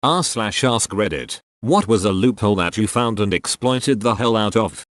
r/ask Reddit. What was a loophole that you found and exploited the hell out of?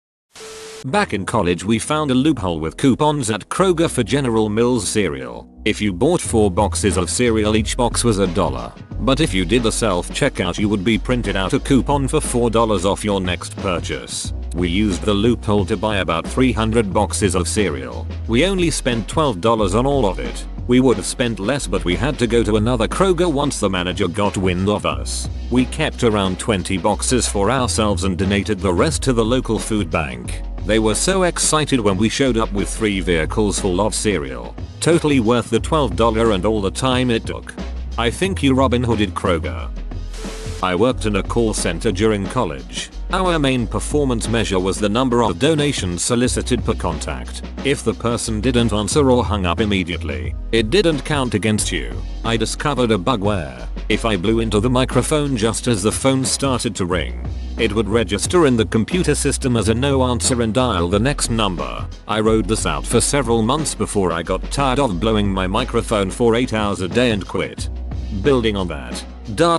Back in college we found a loophole with coupons at Kroger for General Mills cereal. If you bought 4 boxes of cereal, each box was $1. But if you did the self-checkout, you would be printed out a coupon for $4 off your next purchase. We used the loophole to buy about 300 boxes of cereal. We only spent $12 on all of it. We would have spent less, but we had to go to another Kroger once the manager got wind of us. We kept around 20 boxes for ourselves and donated the rest to the local food bank. They were so excited when we showed up with 3 vehicles full of cereal. Totally worth the $12 and all the time it took. I think you Robin Hooded Kroger. I worked in a call center during college. Our main performance measure was the number of donations solicited per contact. If the person didn't answer or hung up immediately, it didn't count against you. I discovered a bug where, if I blew into the microphone just as the phone started to ring, it would register in the computer system as a no answer and dial the next number. I rode this out for several months before I got tired of blowing my microphone for 8 hours a day and quit. Building on that,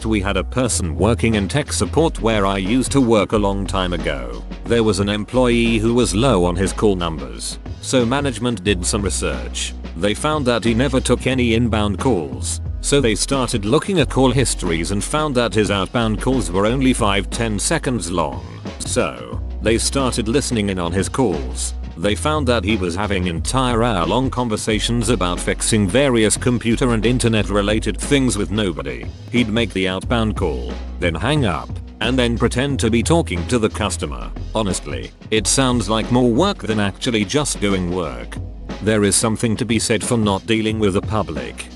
we had a person working in tech support where I used to work a long time ago. There was an employee who was low on his call numbers, so management did some research. They found that he never took any inbound calls, so they started looking at call histories and found that his outbound calls were only 5-10 seconds long. So, they started listening in on his calls. They found that he was having entire hour-long conversations about fixing various computer and internet related things with nobody. He'd make the outbound call, then hang up, and then pretend to be talking to the customer. Honestly, it sounds like more work than actually just doing work. There is something to be said for not dealing with the public.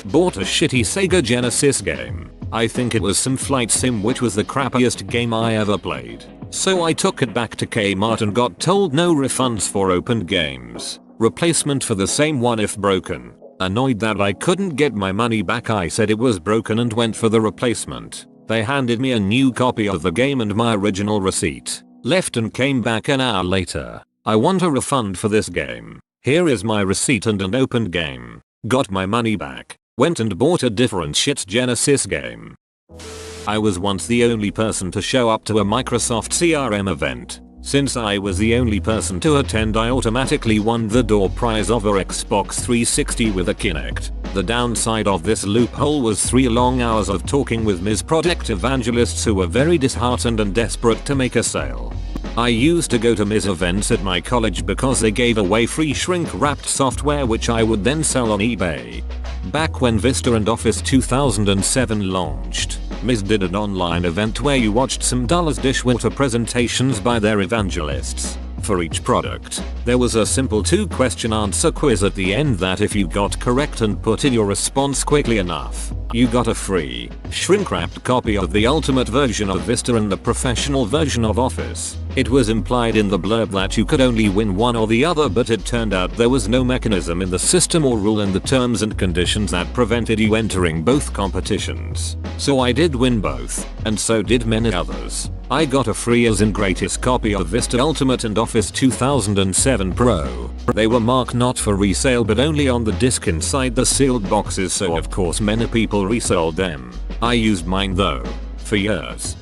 Bought a shitty Sega Genesis game. I think it was some flight sim, which was the crappiest game I ever played. So I took it back to Kmart and got told no refunds for opened games. Replacement for the same one if broken. Annoyed that I couldn't get my money back, I said it was broken and went for the replacement. They handed me a new copy of the game and my original receipt. Left and came back an hour later. I want a refund for this game. Here is my receipt and an opened game. Got my money back. Went and bought a different shit Genesis game. I was once the only person to show up to a Microsoft CRM event. Since I was the only person to attend, I automatically won the door prize of a Xbox 360 with a Kinect. The downside of this loophole was 3 long hours of talking with Ms. Product evangelists who were very disheartened and desperate to make a sale. I used to go to Ms. events at my college because they gave away free shrink-wrapped software which I would then sell on eBay. Back when Vista and Office 2007 launched, Ms. did an online event where you watched some dishwater presentations by their evangelists. For each product, there was a simple 2-question answer quiz at the end that if you got correct and put in your response quickly enough, you got a free, shrink-wrapped copy of the ultimate version of Vista and the professional version of Office. It was implied in the blurb that you could only win one or the other, but it turned out there was no mechanism in the system or rule in the terms and conditions that prevented you entering both competitions. So I did win both, and so did many others. I got a free as in greatest copy of Vista Ultimate and Office 2007 Pro. They were marked not for resale but only on the disc inside the sealed boxes, so of course many people resold them. I used mine though, for years.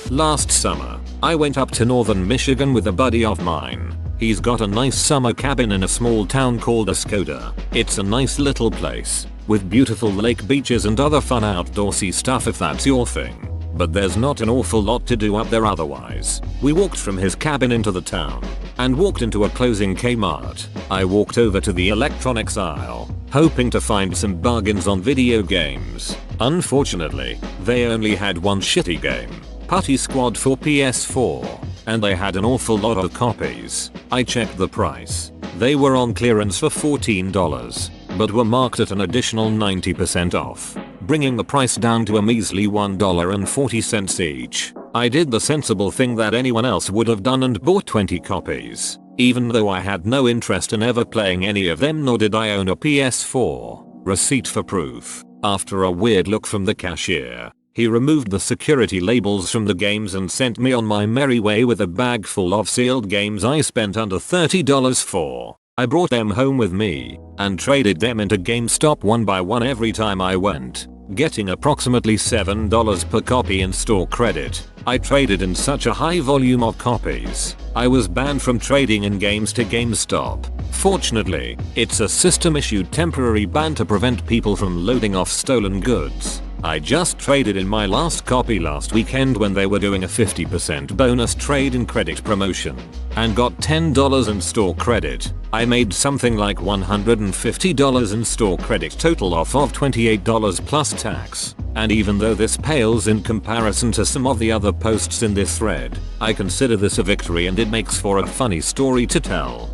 Last summer, I went up to northern Michigan with a buddy of mine. He's got a nice summer cabin in a small town called Escoda. It's a nice little place, with beautiful lake beaches and other fun outdoorsy stuff if that's your thing. But there's not an awful lot to do up there otherwise. We walked from his cabin into the town, and walked into a closing Kmart. I walked over to the electronics aisle, hoping to find some bargains on video games. Unfortunately, they only had one shitty game, Putty Squad for PS4, and they had an awful lot of copies. I checked the price. They were on clearance for $14, but were marked at an additional 90% off, bringing the price down to a measly $1.40 each. I did the sensible thing that anyone else would have done and bought 20 copies, even though I had no interest in ever playing any of them, nor did I own a PS4. Receipt for proof. After a weird look from the cashier, he removed the security labels from the games and sent me on my merry way with a bag full of sealed games I spent under $30 for. I brought them home with me, and traded them into GameStop one by one every time I went. getting approximately $7 per copy in store credit. I traded in such a high volume of copies, I was banned from trading in games to GameStop. Fortunately, it's a system-issued temporary ban to prevent people from loading off stolen goods. I just traded in my last copy last weekend when they were doing a 50% bonus trade in credit promotion, and got $10 in store credit. I made something like $150 in store credit total off of $28 plus tax. And even though this pales in comparison to some of the other posts in this thread, I consider this a victory and it makes for a funny story to tell.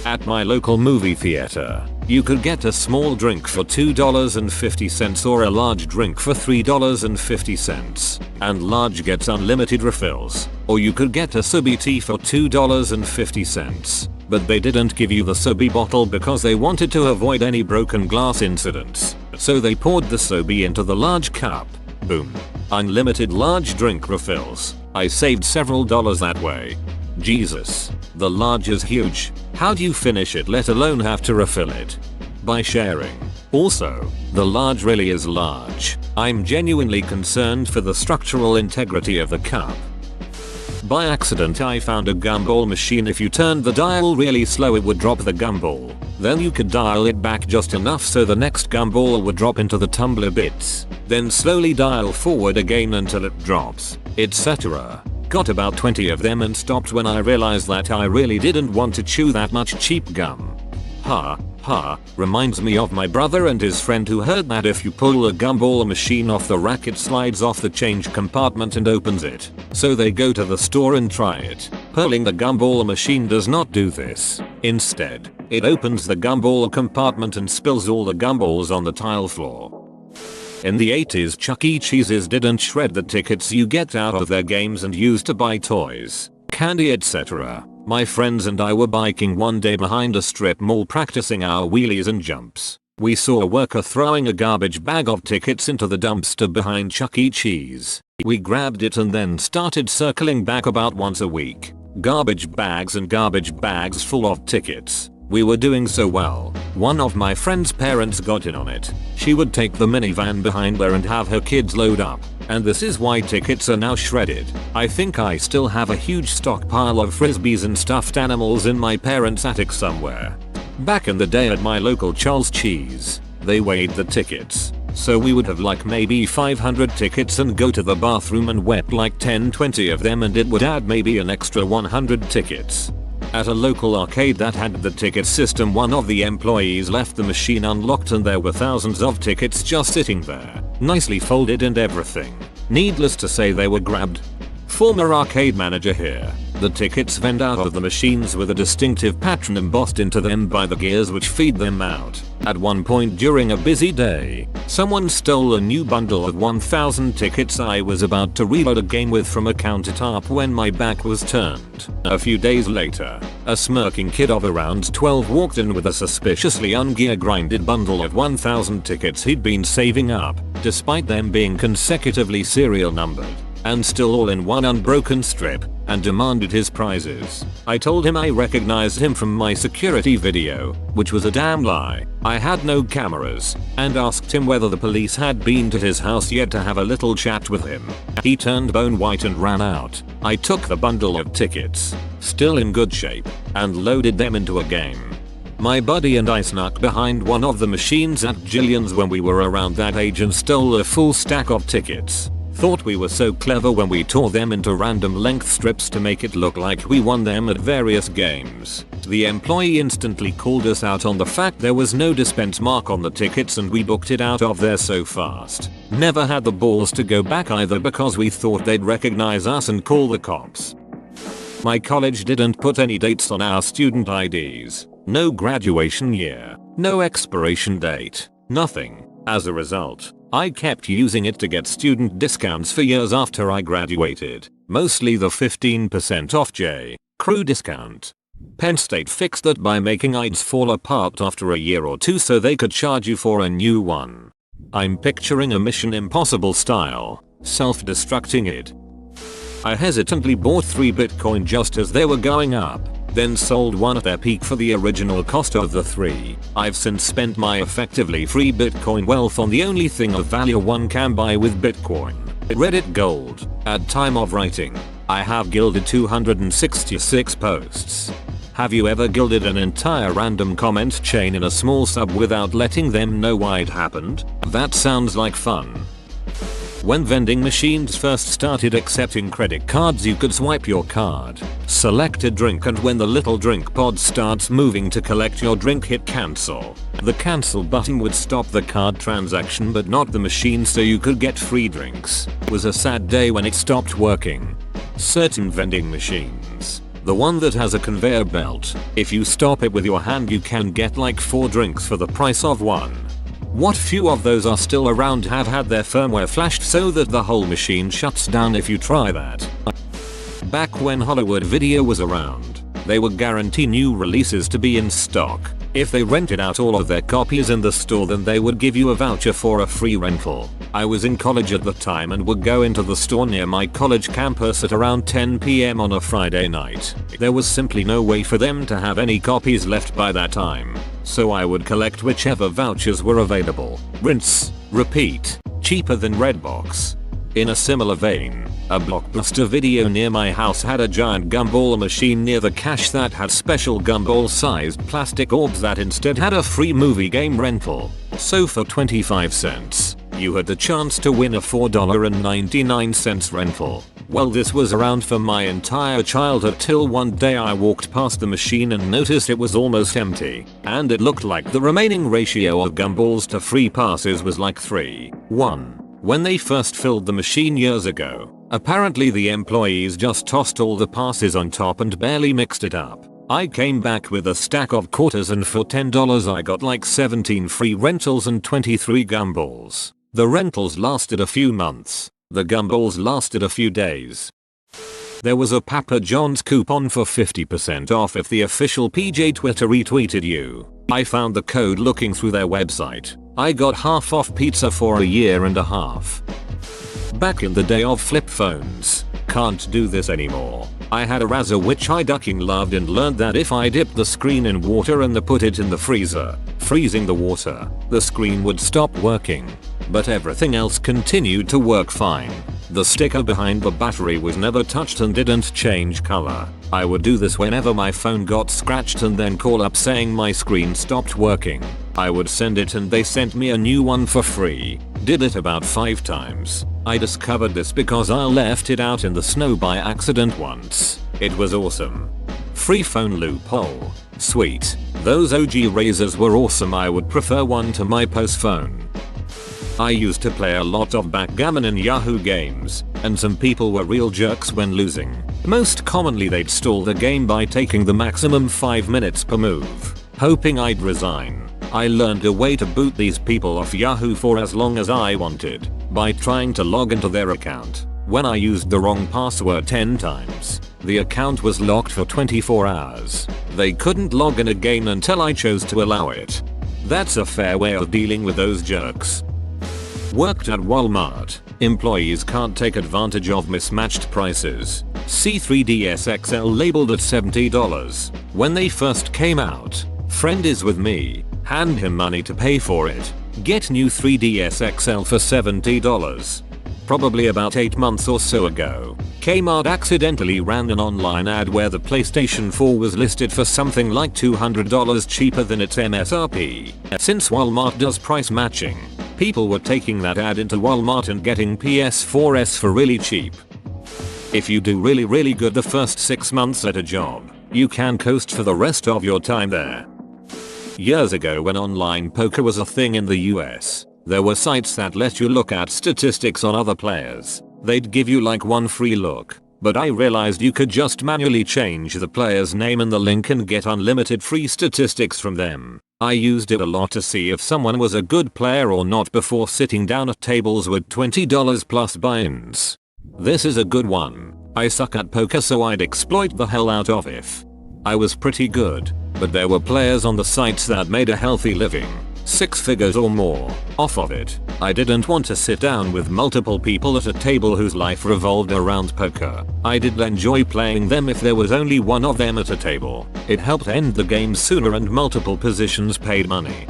At my local movie theater, you could get a small drink for $2.50 or a large drink for $3.50, and large gets unlimited refills. Or you could get a Subi tea for $2.50. But they didn't give you the Subi bottle because they wanted to avoid any broken glass incidents. So they poured the Subi into the large cup. Boom. Unlimited large drink refills. I saved several dollars that way. Jesus. The large is huge. How do you finish it, let alone have to refill it? By sharing. Also, the large really is large. I'm genuinely concerned for the structural integrity of the cup. By accident I found a gumball machine. If you turned the dial really slow it would drop the gumball. Then you could dial it back just enough so the next gumball would drop into the tumbler bits. Then slowly dial forward again until it drops, etc. Got about 20 of them and stopped when I realized that I really didn't want to chew that much cheap gum. Reminds me of my brother and his friend who heard that if you pull a gumball machine off the rack it slides off the change compartment and opens it. So they go to the store and try it. Pulling the gumball machine does not do this. Instead, it opens the gumball compartment and spills all the gumballs on the tile floor. In the 80s Chuck E. Cheese's didn't shred the tickets you get out of their games and used to buy toys, candy, etc. My friends and I were biking one day behind a strip mall practicing our wheelies and jumps. We saw a worker throwing a garbage bag of tickets into the dumpster behind Chuck E. Cheese. We grabbed it and then started circling back about once a week. Garbage bags and garbage bags full of tickets. We were doing so well, one of my friend's parents got in on it. She would take the minivan behind her and have her kids load up. And this is why tickets are now shredded. I think I still have a huge stockpile of frisbees and stuffed animals in my parents' attic somewhere. Back in the day at my local Charles Cheese, they weighed the tickets. So we would have like maybe 500 tickets and go to the bathroom and wet like 10-20 of them and it would add maybe an extra 100 tickets. At a local arcade that had the ticket system, one of the employees left the machine unlocked and there were thousands of tickets just sitting there, nicely folded and everything. Needless to say they were grabbed. Former arcade manager here. The tickets vend out of the machines with a distinctive pattern embossed into them by the gears which feed them out. At one point during a busy day, someone stole a new bundle of 1,000 tickets I was about to reload a game with from a countertop when my back was turned. A few days later, a smirking kid of around 12 walked in with a suspiciously ungear-grinded bundle of 1,000 tickets he'd been saving up, despite them being consecutively serial numbered, and still all in one unbroken strip, and demanded his prizes. I told him I recognized him from my security video, which was a damn lie. I had no cameras, and asked him whether the police had been to his house yet to have a little chat with him. He turned bone white and ran out. I took the bundle of tickets, still in good shape, and loaded them into a game. My buddy and I snuck behind one of the machines at Jillian's when we were around that age and stole a full stack of tickets. Thought we were so clever when we tore them into random length strips to make it look like we won them at various games. The employee instantly called us out on the fact there was no dispense mark on the tickets and we booked it out of there so fast. Never had the balls to go back either because we thought they'd recognize us and call the cops. My college didn't put any dates on our student IDs. No graduation year. No expiration date. Nothing. As a result, I kept using it to get student discounts for years after I graduated, mostly the 15% off J. Crew discount. Penn State fixed that by making IDs fall apart after a year or two so they could charge you for a new one. I'm picturing a Mission Impossible style, self-destructing id. I hesitantly bought 3 Bitcoin just as they were going up. then sold one at their peak for the original cost of the 3. I've since spent my effectively free Bitcoin wealth on the only thing of value one can buy with Bitcoin. Reddit Gold. At time of writing, I have gilded 266 posts. Have you ever gilded an entire random comment chain in a small sub without letting them know why it happened? That sounds like fun. When vending machines first started accepting credit cards, you could swipe your card, select a drink, and when the little drink pod starts moving to collect your drink, hit cancel. The cancel button would stop the card transaction but not the machine, so you could get free drinks. It was a sad day when it stopped working. Certain vending machines, the one that has a conveyor belt, if you stop it with your hand you can get like 4 drinks for the price of 1. What few of those are still around have had their firmware flashed so that the whole machine shuts down if you try that. Back when Hollywood Video was around, they would guarantee new releases to be in stock. If they rented out all of their copies in the store, then they would give you a voucher for a free rental. I was in college at the time and would go into the store near my college campus at around 10 PM on a Friday night. There was simply no way for them to have any copies left by that time, so I would collect whichever vouchers were available. Rinse, repeat, cheaper than Redbox. In a similar vein, a Blockbuster Video near my house had a giant gumball machine near the cash that had special gumball-sized plastic orbs that instead had a free movie game rental. So for 25 cents, you had the chance to win a $4.99 rental. Well, this was around for my entire childhood till one day I walked past the machine and noticed it was almost empty, and it looked like the remaining ratio of gumballs to free passes was like 3:1. When they first filled the machine years ago, apparently the employees just tossed all the passes on top and barely mixed it up. I came back with a stack of quarters and for $10 I got like 17 free rentals and 23 gumballs. The rentals lasted a few months. The gumballs lasted a few days. There was a Papa John's coupon for 50% off if the official PJ Twitter retweeted you. I found the code looking through their website. I got half off pizza for a year and a half. Back in the day of flip phones. Can't do this anymore. I had a Razr which I ducking loved and learned that if I dipped the screen in water and put it in the freezer, freezing the water, the screen would stop working. But everything else continued to work fine. The sticker behind the battery was never touched and didn't change color. I would do this whenever my phone got scratched and then call up saying my screen stopped working. I would send it and they sent me a new one for free. Did it about 5 times. I discovered this because I left it out in the snow by accident once. It was awesome. Free phone loophole. Sweet. Those OG razors were awesome. I would prefer one to my post phone. I used to play a lot of backgammon in Yahoo games, and some people were real jerks when losing. Most commonly they'd stall the game by taking the maximum 5 minutes per move, hoping I'd resign. I learned a way to boot these people off Yahoo for as long as I wanted, by trying to log into their account. When I used the wrong password 10 times, the account was locked for 24 hours. They couldn't log in again until I chose to allow it. That's a fair way of dealing with those jerks. Worked at Walmart. Employees can't take advantage of mismatched prices. See 3DS XL labeled at $70. When they first came out, friend is with me, hand him money to pay for it. Get new 3DS XL for $70. Probably about 8 months or so ago, Kmart accidentally ran an online ad where the PlayStation 4 was listed for something like $200 cheaper than its MSRP. Since Walmart does price matching, people were taking that ad into Walmart and getting PS4s for really cheap. If you do really good the first 6 months at a job, you can coast for the rest of your time there. Years ago when online poker was a thing in the US, there were sites that let you look at statistics on other players. They'd give you like one free look, but I realized you could just manually change the player's name in the link and get unlimited free statistics from them. I used it a lot to see if someone was a good player or not before sitting down at tables with $20 plus buy-ins. This is a good one. I suck at poker, so I'd exploit the hell out of it. I was pretty good, but there were players on the sites that made a healthy living. 6 figures or more off of it. I didn't want to sit down with multiple people at a table whose life revolved around poker. I did enjoy playing them if there was only one of them at a table. It helped end the game sooner and multiple positions paid money.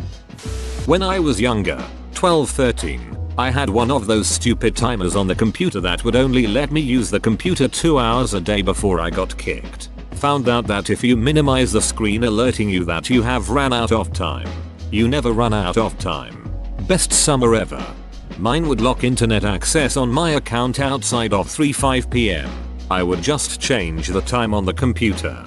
When I was younger, 12-13, I had one of those stupid timers on the computer that would only let me use the computer 2 hours a day before I got kicked. Found out that if you minimize the screen alerting you that you have ran out of time, you never run out of time. Best summer ever. Mine would lock internet access on my account outside of 3-5 PM. I would just change the time on the computer.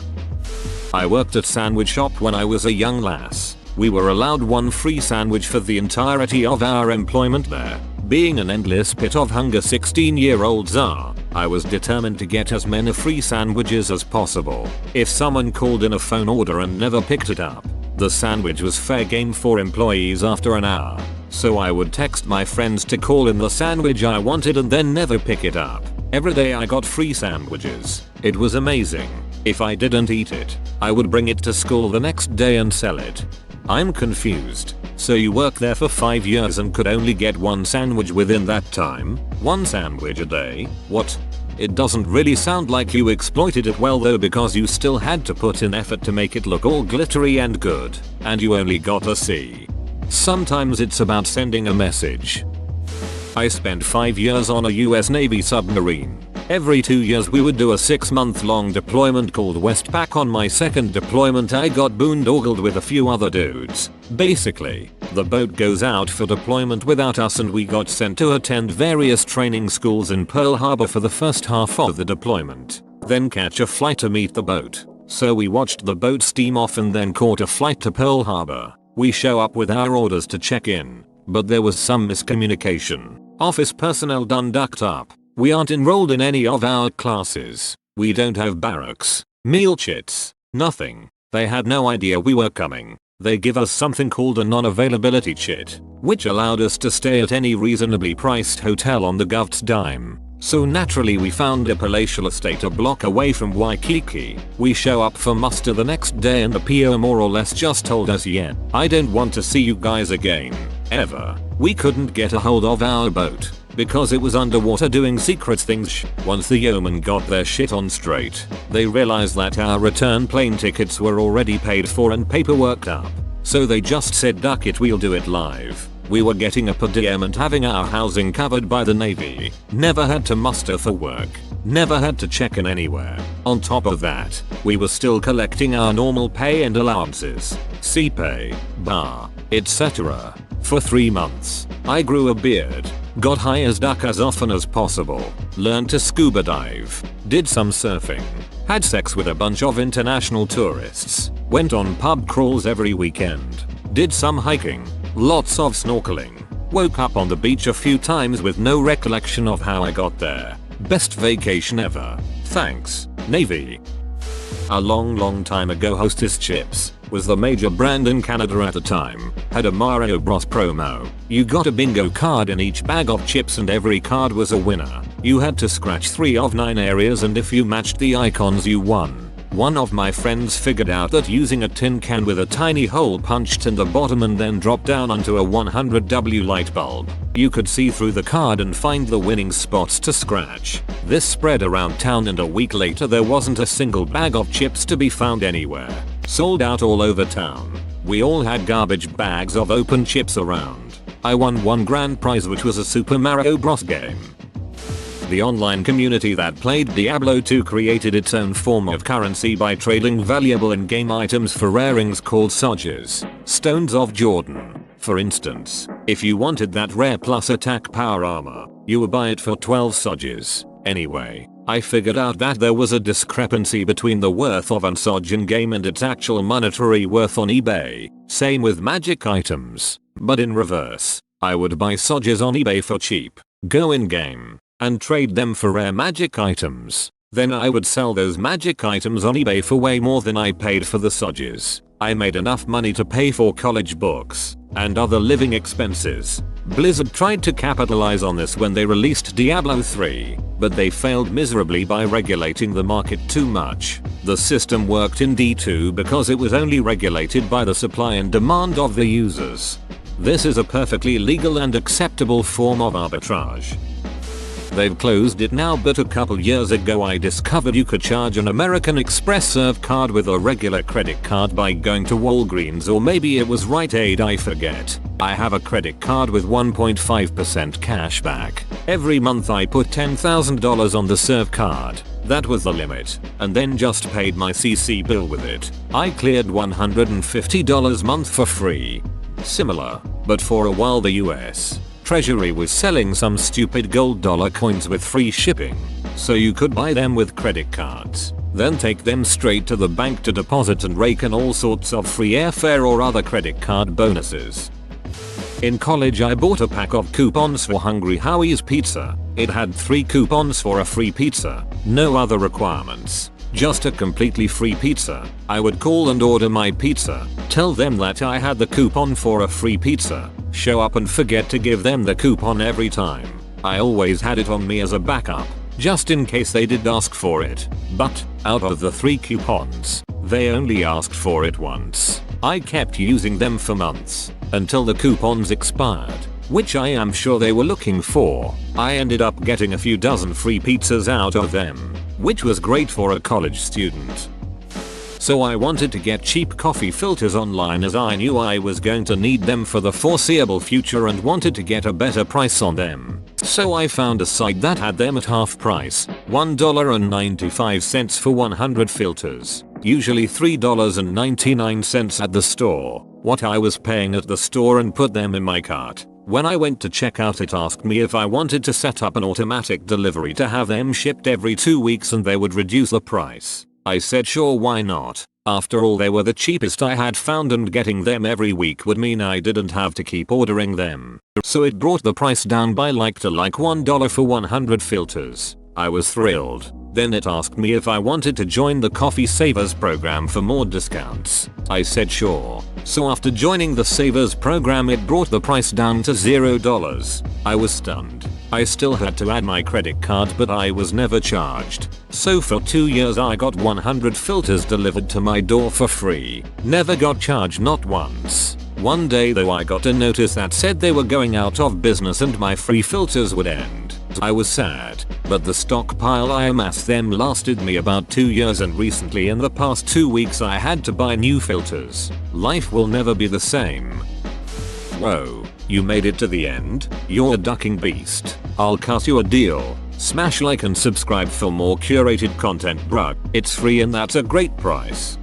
I worked at sandwich shop when I was a young lass. We were allowed one free sandwich for the entirety of our employment there. Being an endless pit of hunger 16-year-olds are, I was determined to get as many free sandwiches as possible. If someone called in a phone order and never picked it up, the sandwich was fair game for employees after an hour. So I would text my friends to call in the sandwich I wanted and then never pick it up. Every day I got free sandwiches. It was amazing. If I didn't eat it, I would bring it to school the next day and sell it. I'm confused. So you worked there for 5 years and could only get one sandwich within that time? One sandwich a day? What? It doesn't really sound like you exploited it well though, because you still had to put in effort to make it look all glittery and good. And you only got a C. Sometimes it's about sending a message. I spent 5 years on a US Navy submarine. Every 2 years we would do a 6-month-long deployment called Westpac. On my second deployment I got boondoggled with a few other dudes. Basically, the boat goes out for deployment without us and we got sent to attend various training schools in Pearl Harbor for the first half of the deployment. Then catch a flight to meet the boat. So we watched the boat steam off and then caught a flight to Pearl Harbor. We show up with our orders to check in, but there was some miscommunication. Office personnel done ducked up. We aren't enrolled in any of our classes. We don't have barracks, meal chits, nothing. They had no idea we were coming. They give us something called a non-availability chit, which allowed us to stay at any reasonably priced hotel on the gov's dime. So naturally we found a palatial estate a block away from Waikiki. We show up for muster the next day and the PO more or less just told us, yeah, I don't want to see you guys again. Ever. We couldn't get a hold of our boat because it was underwater doing secret things. Once the yeoman got their shit on straight, they realized that our return plane tickets were already paid for and paperworked up. So they just said, duck it, we'll do it live. We were getting a per diem and having our housing covered by the Navy. Never had to muster for work. Never had to check in anywhere. On top of that, we were still collecting our normal pay and allowances, CPay, bar, etc. For 3 months. I grew a beard, got high as duck as often as possible, learned to scuba dive, did some surfing, had sex with a bunch of international tourists, went on pub crawls every weekend, did some hiking, lots of snorkeling, woke up on the beach a few times with no recollection of how I got there. Best vacation ever. Thanks, Navy. A long time ago, Hostess Chips was the major brand in Canada at the time. Had a Mario Bros promo. You got a bingo card in each bag of chips and every card was a winner. You had to scratch 3 of 9 areas and if you matched the icons you won. One of my friends figured out that using a tin can with a tiny hole punched in the bottom and then dropped down onto a 100W light bulb, you could see through the card and find the winning spots to scratch. This spread around town and a week later there wasn't a single bag of chips to be found anywhere. Sold out all over town. We all had garbage bags of open chips around. I won one grand prize, which was a Super Mario Bros game. The online community that played Diablo 2 created its own form of currency by trading valuable in-game items for rarings called Sodges, Stones of Jordan. For instance, if you wanted that rare plus attack power armor, you would buy it for 12 Sodges. Anyway, I figured out that there was a discrepancy between the worth of an Sodge in game and its actual monetary worth on eBay. Same with magic items, but in reverse. I would buy Sodges on eBay for cheap, go in game, and trade them for rare magic items. Then I would sell those magic items on eBay for way more than I paid for the Sodges. I made enough money to pay for college books and other living expenses. Blizzard tried to capitalize on this when they released Diablo 3, but they failed miserably by regulating the market too much. The system worked in D2 because it was only regulated by the supply and demand of the users. This is a perfectly legal and acceptable form of arbitrage. They've closed it now, but a couple years ago I discovered you could charge an American Express Serve card with a regular credit card by going to Walgreens, or maybe it was Rite Aid, I forget. I have a credit card with 1.5% cash back. Every month I put $10,000 on the Serve card. That was the limit, and then just paid my CC bill with it. I cleared $150 a month for free. Similar, but for a while the US Treasury was selling some stupid gold dollar coins with free shipping, so you could buy them with credit cards, then take them straight to the bank to deposit and rake in all sorts of free airfare or other credit card bonuses. In college I bought a pack of coupons for Hungry Howie's Pizza. It had 3 coupons for a free pizza, no other requirements. Just a completely free pizza. I would call and order my pizza, tell them that I had the coupon for a free pizza, show up and forget to give them the coupon every time. I always had it on me as a backup, just in case they did ask for it. But, out of the 3 coupons, they only asked for it once. I kept using them for months, until the coupons expired, which I am sure they were looking for. I ended up getting a few dozen free pizzas out of them, which was great for a college student. So I wanted to get cheap coffee filters online, as I knew I was going to need them for the foreseeable future and wanted to get a better price on them. So I found a site that had them at half price, $1.95 for 100 filters, usually $3.99 at the store, what I was paying at the store, and put them in my cart. When I went to check out, it asked me if I wanted to set up an automatic delivery to have them shipped every 2 weeks and they would reduce the price. I said sure, why not? After all, they were the cheapest I had found, and getting them every week would mean I didn't have to keep ordering them. So it brought the price down by like $1 for 100 filters. I was thrilled. Then it asked me if I wanted to join the Coffee Savers program for more discounts. I said sure. So after joining the Savers program, it brought the price down to $0. I was stunned. I still had to add my credit card, but I was never charged. So for 2 years I got 100 filters delivered to my door for free. Never got charged, not once. One day though, I got a notice that said they were going out of business and my free filters would end. I was sad, but the stockpile I amassed them lasted me about 2 years, and recently in the past 2 weeks I had to buy new filters. Life will never be the same. Whoa, you made it to the end? You're a ducking beast. I'll cut you a deal. Smash like and subscribe for more curated content, bruh. It's free and that's a great price.